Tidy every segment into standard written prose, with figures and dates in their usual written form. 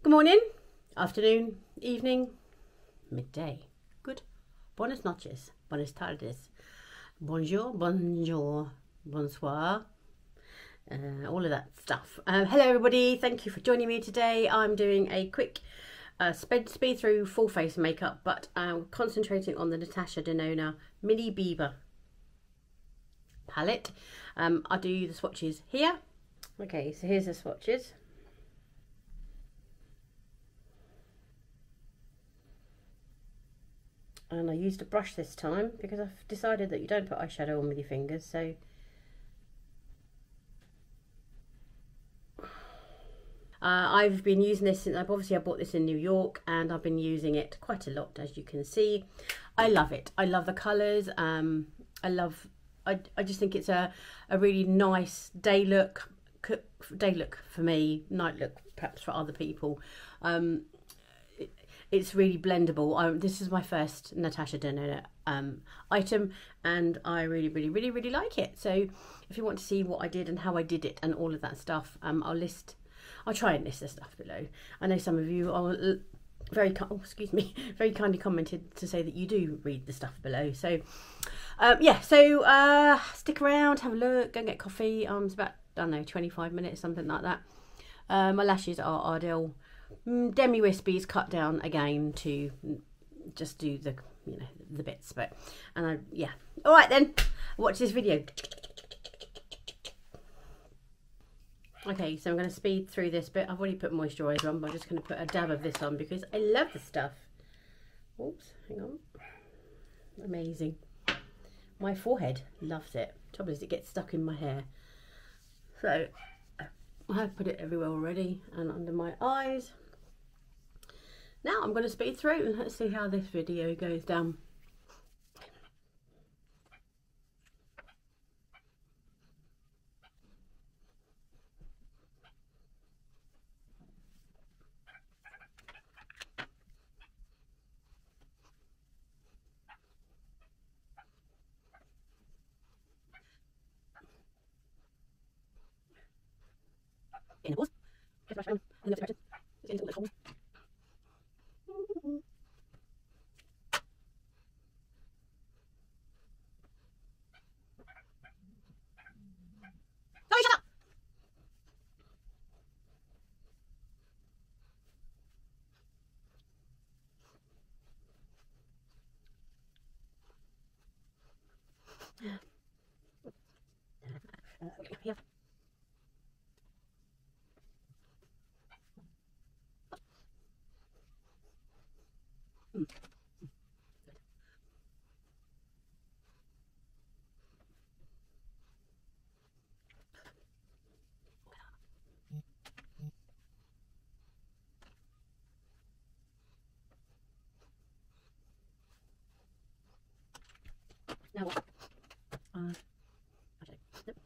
Good morning, afternoon, evening, midday. Good. Buenas noches, buenas tardes, bonjour, bonjour, bonsoir, all of that stuff. Hello everybody, thank you for joining me today. I'm doing a quick speed through full face makeup, but I'm concentrating on the Natasha Denona Mini Biba palette. I'll do the swatches here. Okay, so here's the swatches. And I used a brush this time because I've decided that you don't put eyeshadow on with your fingers, so I've been using this since I bought this in New York, and I've been using it quite a lot, as you can see. I love it. I love the colours. I just think it's a really nice day look for me, night look perhaps for other people. It's really blendable. This is my first Natasha Denona item, and I really like it. So if you want to see what I did and how I did it and all of that stuff, I'll try and list the stuff below. I know some of you are very kindly commented to say that you do read the stuff below. So yeah, so stick around, have a look, go and get coffee. It's about, I don't know, 25 minutes, something like that. My lashes are Ardell Demi Wispies cut down again to just do the, you know, the bits, but, and yeah. All right then, watch this video. Okay, so I'm going to speed through this bit. I've already put moisturiser on, but I'm just going to put a dab of this on because I love the stuff. Oops, hang on. Amazing. My forehead loves it. Trouble is, it gets stuck in my hair. So I have put it everywhere already and under my eyes. Now I'm going to speed through and let's see how this video goes down. In the pause, just brush around in the other direction. It's getting a little bit cold. Oh, shut up! Here. Now what? Okay. Yep.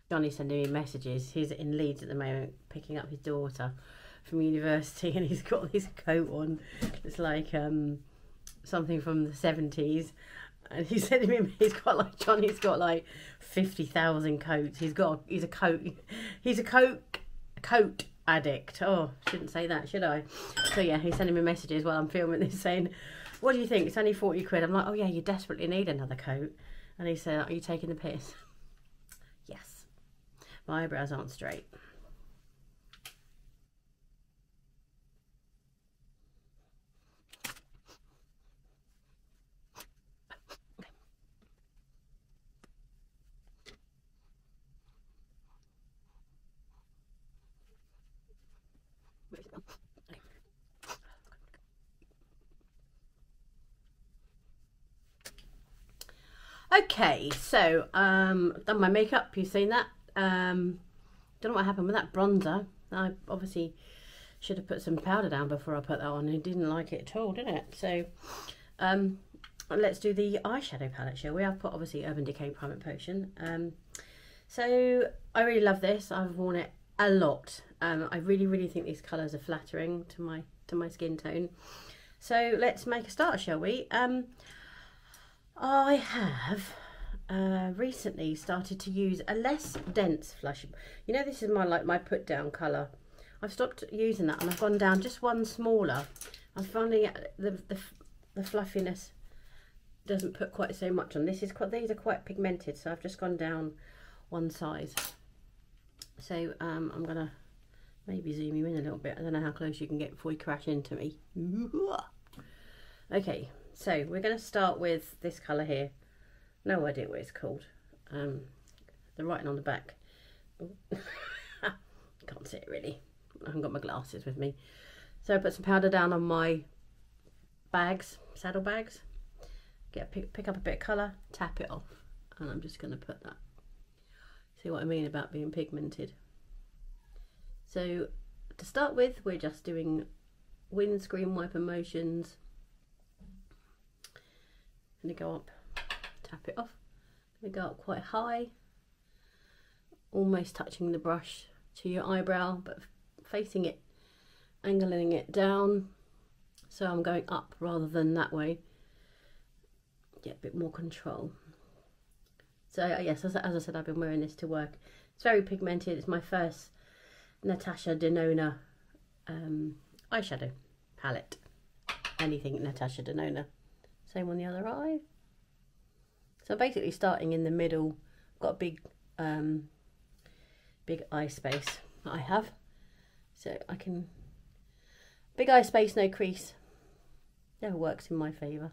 Johnny's sending me messages. He's in Leeds at the moment picking up his daughter from university, and he's got this coat on. It's like something from the 70s. And he said to me, Johnny's got like 50,000 coats. He's a coat addict. Oh, shouldn't say that, should I? So yeah, he's sending me messages while I'm filming this saying, what do you think? It's only 40 quid. I'm like, oh yeah, you desperately need another coat. And he said, are you taking the piss? Yes. My eyebrows aren't straight. Okay, so done my makeup. You've seen that. Don't know what happened with that bronzer. I obviously should have put some powder down before I put that on. I didn't like it at all, did it? So let's do the eyeshadow palette, shall we? I've put obviously Urban Decay Prime Potion. So I really love this. I've worn it a lot. I really think these colours are flattering to my skin tone. So let's make a start, shall we? I have recently started to use a less dense flush. You know, this is my put down colour. I've stopped using that and I've gone down just one smaller. I'm finding the fluffiness doesn't put quite so much on. These are quite pigmented, so I've just gone down one size. So I'm gonna maybe zoom you in a little bit. I don't know how close you can get before you crash into me. Okay, so we're going to start with this colour here. No idea what it's called. The writing on the back. Can't see it really. I haven't got my glasses with me. So I put some powder down on my bags, saddle bags. Pick up a bit of colour, tap it off, and I'm just going to put that. See what I mean about being pigmented. So to start with, we're just doing windscreen wiper motions. I'm going to go up, tap it off. I'm going to go up quite high, almost touching the brush to your eyebrow, but facing it, angling it down. So I'm going up rather than that way. Get a bit more control. So yes, as I said, I've been wearing this to work. It's very pigmented. It's my first Natasha Denona eyeshadow palette. Anything Natasha Denona. Same on the other eye. So basically starting in the middle, got a big eye space that I have. So I can, big eye space, no crease. Never works in my favour.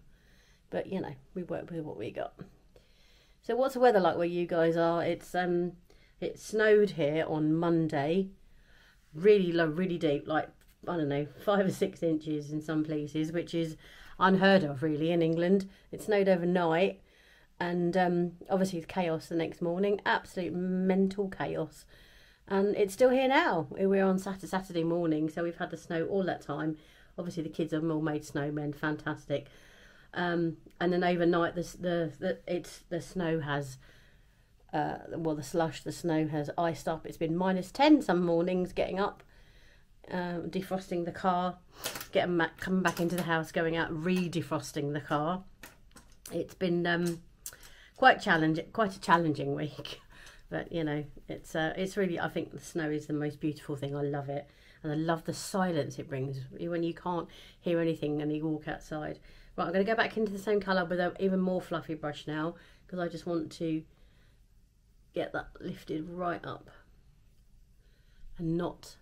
But you know, we work with what we got. So what's the weather like where you guys are? It snowed here on Monday. Really low, really deep, like, I don't know, 5 or 6 inches in some places, which is unheard of really in England. It snowed overnight, and obviously it's chaos the next morning, absolute mental chaos. And it's still here now. We're on Saturday morning, so we've had the snow all that time. Obviously the kids have all made snowmen, fantastic. And then overnight the snow has the snow has iced up. It's been -10 some mornings getting up, defrosting the car, coming back into the house, going out, re-defrosting the car. It's been quite a challenging week, but you know, it's really, I think the snow is the most beautiful thing. I love it, and I love the silence it brings when you can't hear anything and you walk outside. Right, I'm going to go back into the same colour with an even more fluffy brush now, because I just want to get that lifted right up and not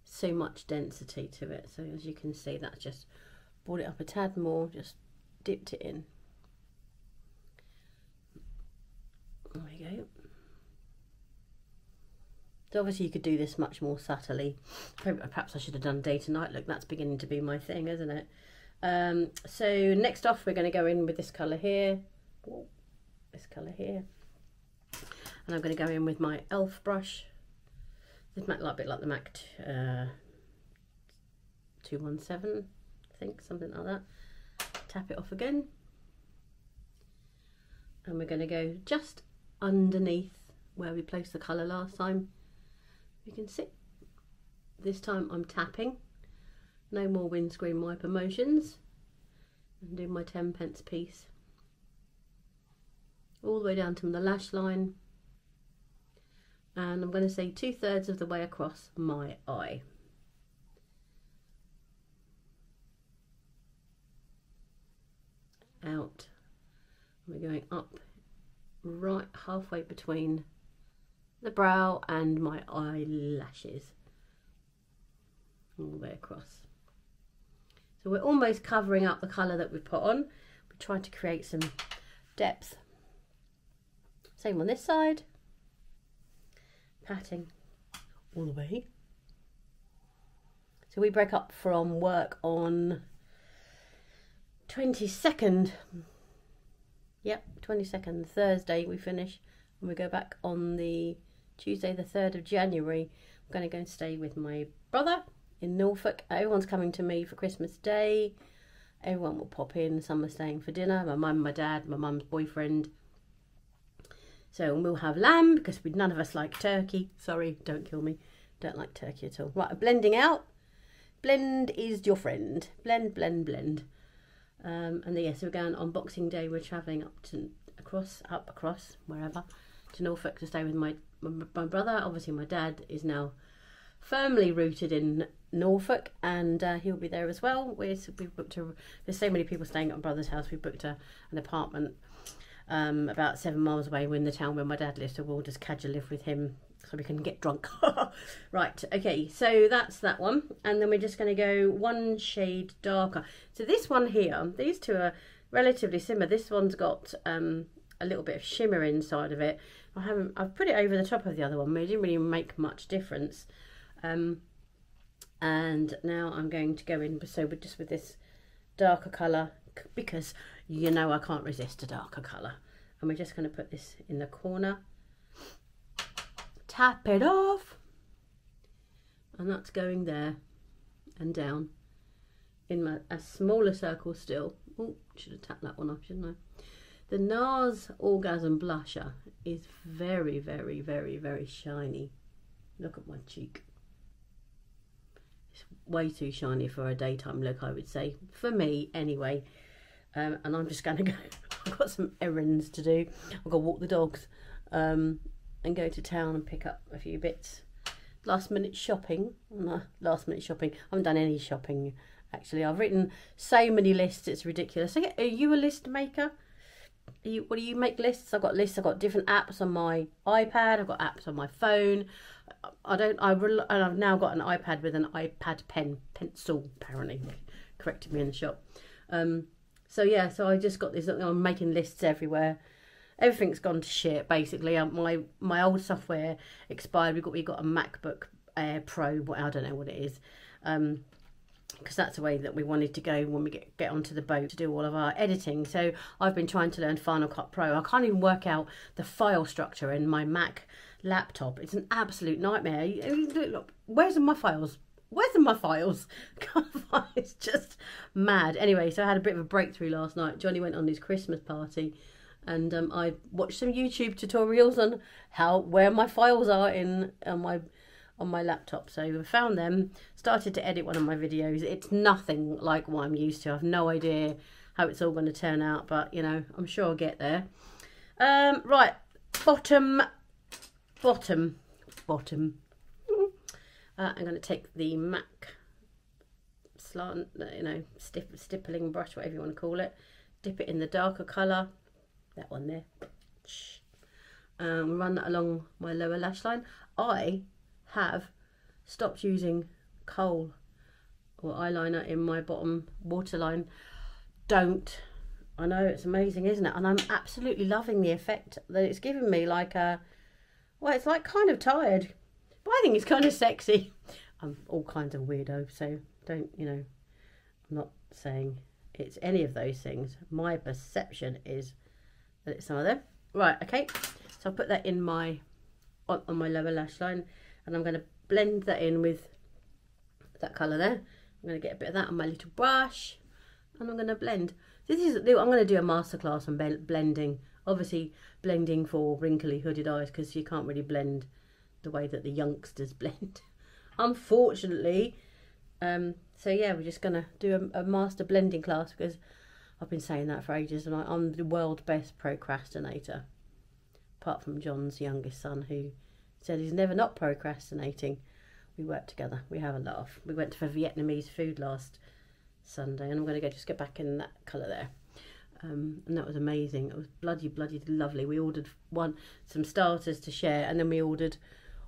so much density to it. So as you can see, that's just brought it up a tad more, just dipped it in. There we go. So obviously you could do this much more subtly. Perhaps I should have done day to night look. That's beginning to be my thing, isn't it? So next off, we're going to go in with this colour here. Whoa, this colour here. And I'm going to go in with my e.l.f. brush. This might look a bit like the MAC 217, I think, something like that. Tap it off again. And we're going to go just underneath where we placed the colour last time. You can see. This time I'm tapping. No more windscreen wiper motions. And do my 10p piece. All the way down to the lash line. And I'm going to say 2/3 of the way across my eye. Out. We're going up right halfway between the brow and my eyelashes. All the way across. So we're almost covering up the colour that we've put on. We're trying to create some depth. Same on this side. Patting all the way. So we break up from work on 22nd. Yep, 22nd, Thursday we finish. And we go back on the Tuesday the 3rd of January, I'm going to go and stay with my brother in Norfolk. Everyone's coming to me for Christmas Day. Everyone will pop in. Some are staying for dinner. My mum, my dad, my mum's boyfriend. So we'll have lamb because none of us like turkey. Sorry, don't kill me. Don't like turkey at all. Right, I'm blending out. Blend is your friend. Blend, blend, blend. And then, yeah, so we're going on Boxing Day. We're travelling up across, wherever, to Norfolk to stay with my brother. Obviously, my dad is now firmly rooted in Norfolk, and he'll be there as well. We've booked there's so many people staying at my brother's house. We booked an apartment about 7 miles away in the town where my dad lives, so we'll just casual live with him so we can get drunk. Right, okay, so that's that one, and then we're just going to go one shade darker. So this one here, these two are relatively similar. This one's got a little bit of shimmer inside of it. I've put it over the top of the other one, but it didn't really make much difference. And now I'm going to go in just with this darker colour, because you know I can't resist a darker colour. And we're just going to put this in the corner, tap it off, and that's going there and down in a smaller circle still. Oh, should have tapped that one off, shouldn't I? The NARS Orgasm Blusher is very, very, very, very shiny. Look at my cheek. It's way too shiny for a daytime look, I would say. For me, anyway. And I'm just going to go. I've got some errands to do. I've got to walk the dogs and go to town and pick up a few bits. Last minute shopping. No, last minute shopping. I haven't done any shopping, actually. I've written so many lists, it's ridiculous. So, are you a list maker? What do you make lists? I've got lists. I've got different apps on my iPad. I've got apps on my phone. And I've now got an iPad with an iPad pencil, apparently. Corrected me in the shop. So yeah, so I just got this. I'm making lists everywhere. Everything's gone to shit, basically. My old software expired. We got a MacBook Air Pro. I don't know what it is. Because that's the way that we wanted to go when we get onto the boat to do all of our editing. So I've been trying to learn Final Cut Pro. I can't even work out the file structure in my Mac laptop. It's an absolute nightmare. Look, where's my files? Where's my files? It's just mad. Anyway, so I had a bit of a breakthrough last night. Johnny went on his Christmas party, and I watched some YouTube tutorials on where my files are on my laptop. So I found them, started to edit one of my videos. It's nothing like what I'm used to. I've no idea how it's all going to turn out, but you know, I'm sure I'll get there. Right, bottom. I'm going to take the MAC slant, stippling brush, whatever you want to call it. Dip it in the darker colour, that one there. Run that along my lower lash line. I have stopped using kohl or eyeliner in my bottom waterline. Don't. I know, it's amazing, isn't it? And I'm absolutely loving the effect that it's given me. Like well, it's like kind of tired, but I think it's kind of sexy. I'm all kinds of weirdo, so don't, I'm not saying it's any of those things. My perception is that it's some of them. Right, okay. So I'll put that in on my lower lash line, and I'm going to blend that in with that colour there. I'm going to get a bit of that on my little brush, and I'm going to blend. I'm going to do a masterclass on blending. Obviously, blending for wrinkly, hooded eyes, because you can't really blend the way that the youngsters blend, unfortunately. So yeah, we're just going to do a master blending class, because I've been saying that for ages, and I'm the world's best procrastinator, apart from John's youngest son, who said he's never not procrastinating. We work together, we have a laugh. We went for Vietnamese food last Sunday, and I'm going to just get back in that colour there. And that was amazing. It was bloody lovely. We ordered some starters to share, and then we ordered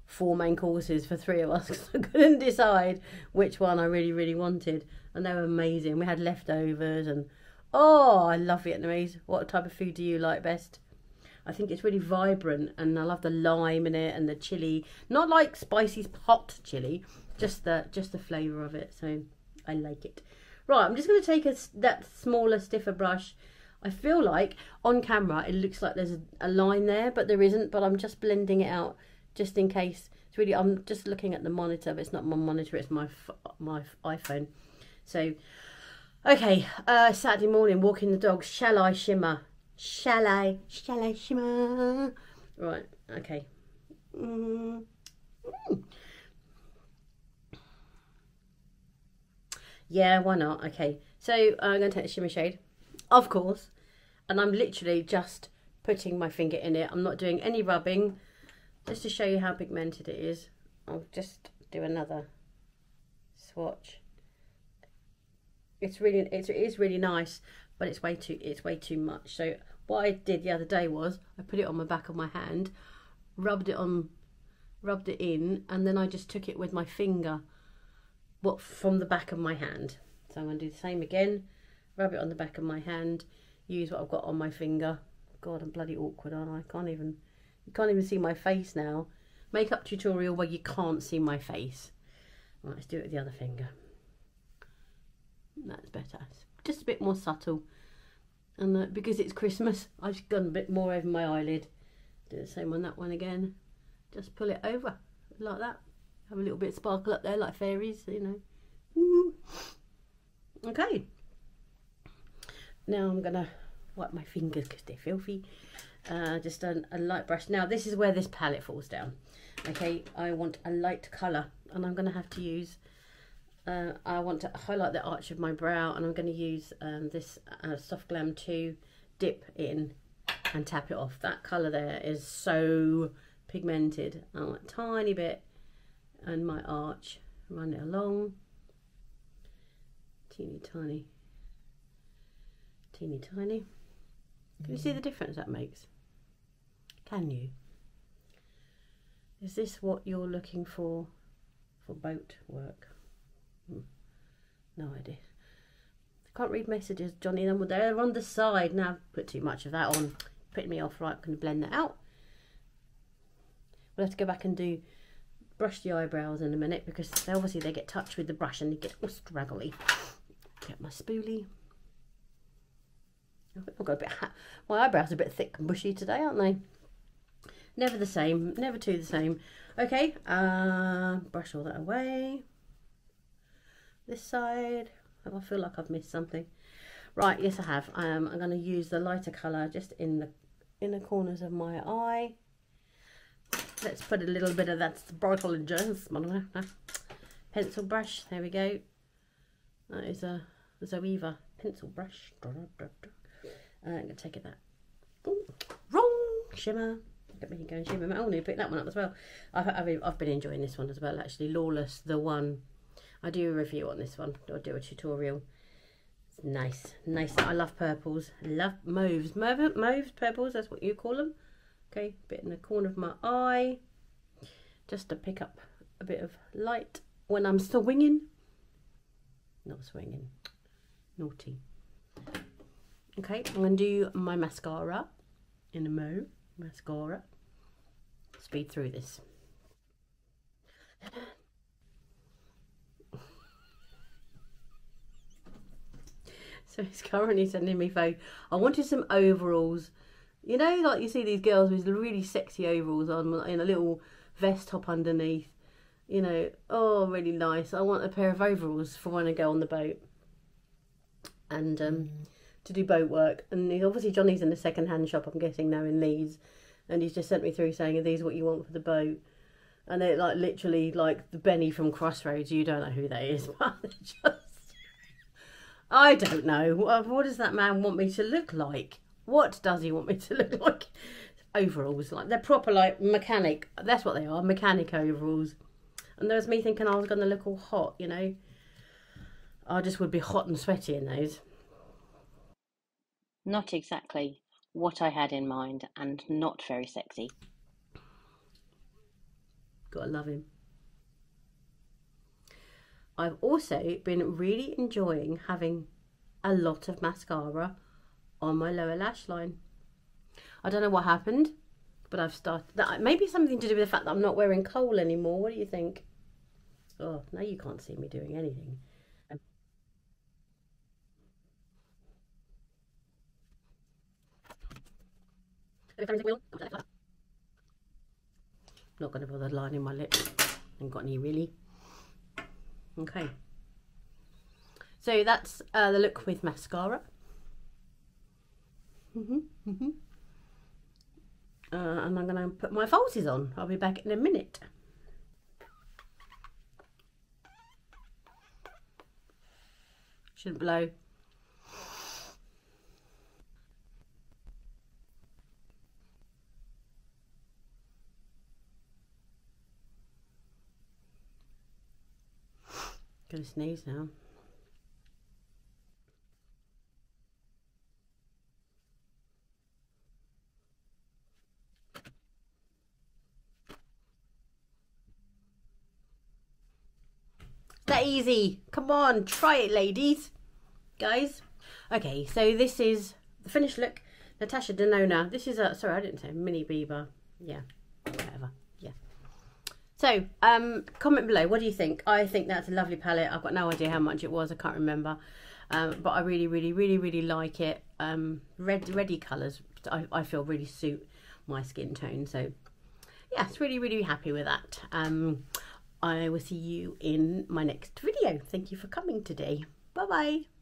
4 main courses for 3 of us, because I couldn't decide which one I really wanted, and they were amazing. We had leftovers, and oh, I love Vietnamese. What type of food do you like best? I think it's really vibrant, and I love the lime in it and the chili. Not like spicy hot chili, just the flavour of it. So I like it. Right, I'm just going to take that smaller, stiffer brush. I feel like on camera it looks like there's a line there, but there isn't. But I'm just blending it out just in case. It's really, I'm just looking at the monitor, but it's not my monitor, it's my iPhone. So, okay, Saturday morning, walking the dogs. Shall I shimmer? Shall I shimmer? Right, okay. Yeah, why not? Okay, so I'm going to take the shimmer shade, of course, and I'm literally just putting my finger in it. I'm not doing any rubbing, just to show you how pigmented it is. I'll just do another swatch. It is really nice, but it's way too much. So what I did the other day was I put it on the back of my hand, rubbed it in, and then I just took it with my finger, from the back of my hand. So I'm going to do the same again, rub it on the back of my hand, use what I've got on my finger. God, I'm bloody awkward, aren't I? You can't even see my face now. Makeup tutorial where you can't see my face. Right, let's do it with the other finger. That's better. It's just a bit more subtle. And because it's Christmas, I've gone a bit more over my eyelid. Do the same on that one again. Just pull it over like that. Have a little bit of sparkle up there like fairies, you know. Woo. Okay. Now I'm going to wipe my fingers because they're filthy. Just a light brush. Now this is where this palette falls down. Okay, I want a light colour, and I'm going to have to use, I want to highlight the arch of my brow, and I'm going to use this Soft Glam 2 dip in and tap it off. That colour there is so pigmented. I want a tiny bit and my arch, run it along, teeny tiny. Can you see the difference that makes? Can you? Is this what you're looking for boat work? No idea. I can't read messages, Johnny. They're on the side. Now I've put too much of that on, putting me off. Right, I'm going to blend that out. We'll have to go back and brush the eyebrows in a minute, because they get touched with the brush and they get all straggly. Get my spoolie. I've got a bit. My eyebrows are a bit thick and bushy today, aren't they? Never the same. Never two the same. Okay. Brush all that away. This side. I feel like I've missed something. Right. Yes, I have. I'm going to use the lighter colour just in the inner corners of my eye. Let's put a little bit of that sparkle in just pencil brush. There we go. That is a Zoeva pencil brush. I'm going to take it that. Ooh, wrong shimmer. Get me going shimmer. I want to pick that one up as well. I've been enjoying this one as well, actually. Lawless, the one. I do a review on this one. I'll do a tutorial. It's nice. I love purples. I love mauves. Mauves, purples. That's what you call them. Okay, bit in the corner of my eye, just to pick up a bit of light when I'm swinging. Not swinging. Naughty. Okay, I'm going to do my mascara in a mauve mascara. Speed through this. So it's currently sending me phone. I wanted some overalls. You know, like you see these girls with really sexy overalls on, in a little vest top underneath. You know, oh, really nice. I want a pair of overalls for when I go on the boat. And to do boat work. And obviously Johnny's in the second-hand shop, I'm guessing now, in Leeds. And he's just sent me through saying, are these what you want for the boat? And they're like literally like the Benny from Crossroads. You don't know who that is, but just... I don't know. What does that man want me to look like? What does he want me to look like? Overalls, like they're proper like mechanic. That's what they are, mechanic overalls. And there was me thinking I was going to look all hot, you know. I just would be hot and sweaty in those. Not exactly what I had in mind, and not very sexy. Gotta love him. I've also been really enjoying having a lot of mascara on my lower lash line. I don't know what happened, but I've started that. Maybe something to do with the fact that I'm not wearing kohl anymore. What do you think? Oh, now you can't see me doing anything. Not going to bother lining my lips. Haven't got any really. Okay. So that's the look with mascara. And I'm going to put my falsies on. I'll be back in a minute. Shouldn't blow. Gonna sneeze now. That easy. Come on, try it, ladies, guys. Okay, so this is the finished look. Natasha Denona. This is a, sorry, I didn't say Mini Biba. Yeah, whatever. Yeah. So, comment below. What do you think? I think that's a lovely palette. I've got no idea how much it was. I can't remember. But I really like it. Reddy colours. I feel really suit my skin tone. So, yeah, it's really happy with that. I will see you in my next video. Thank you for coming today. Bye bye.